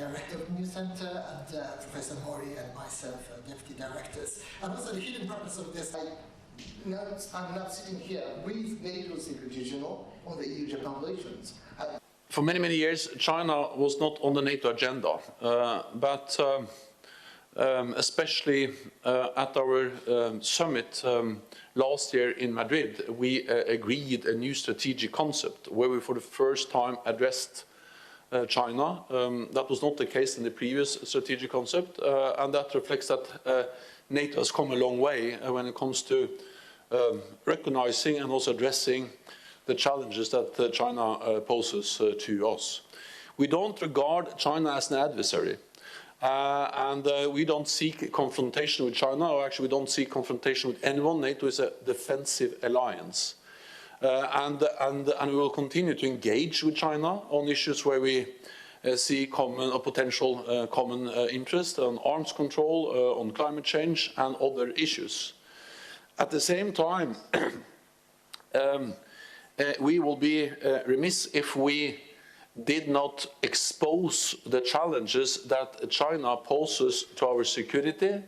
director of the new center, and Professor Mori and myself, deputy directors. And also the hidden purpose of this, I'm now sitting here with NATO Secretary-General on the EU-Japan relations. For many, many years, China was not on the NATO agenda, but especially at our summit last year in Madrid, we agreed a new strategic concept where we for the first time addressed China. That was not the case in the previous strategic concept, and that reflects that NATO has come a long way when it comes to recognizing and also addressing the challenges that China poses to us. We don't regard China as an adversary, and we don't seek confrontation with China, or actually we don't seek confrontation with anyone. NATO is a defensive alliance. And we will continue to engage with China on issues where we see common or potential common interest on arms control, on climate change and other issues. At the same time, we will be remiss if we did not expose the challenges that China poses to our security,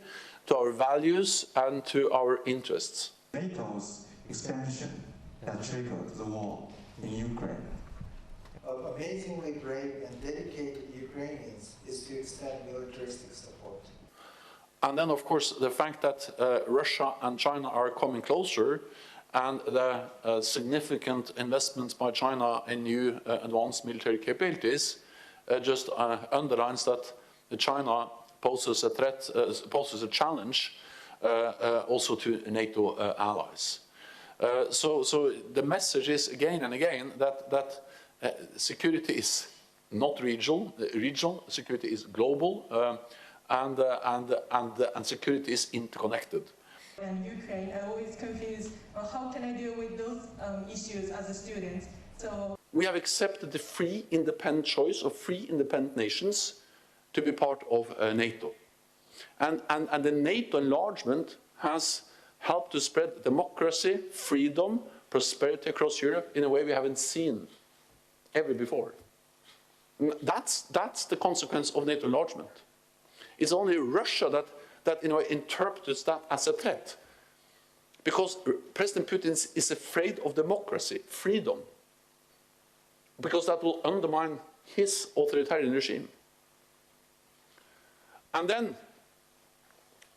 to our values and to our interests. NATO's expansion that triggered the war in Ukraine. Of amazingly brave and dedicated Ukrainians is to extend militaristic support. And then, of course, the fact that Russia and China are coming closer, and the significant investments by China in new advanced military capabilities just underlines that China poses a threat, poses a challenge also to NATO allies. So the message is again and again that security is not regional, security is global, and security is interconnected. And Ukraine, I always confused how can I deal with those issues as a student. So we have accepted the free, independent choice of free, independent nations to be part of NATO, and the NATO enlargement has helped to spread democracy, freedom, prosperity across Europe in a way we haven't seen ever before. That's the consequence of NATO enlargement. It's only Russia that interprets that as a threat, because President Putin is afraid of democracy, freedom, because that will undermine his authoritarian regime. And then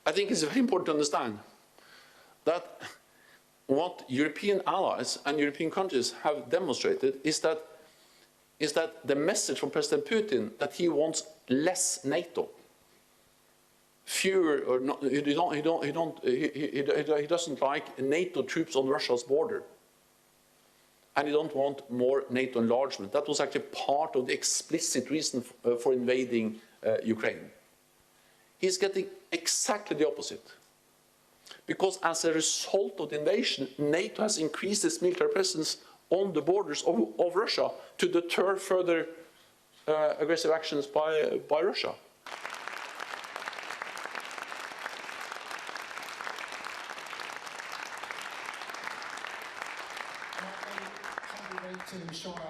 I think it's very important to understand that what European allies and European countries have demonstrated is that the message from President Putin that he wants less NATO, fewer, or not, he doesn't like NATO troops on Russia's border, and he don't want more NATO enlargement. That was actually part of the explicit reason for invading Ukraine. He's getting exactly the opposite, because as a result of the invasion, NATO has increased its military presence on the borders of Russia to deter further aggressive actions by Russia. To ensure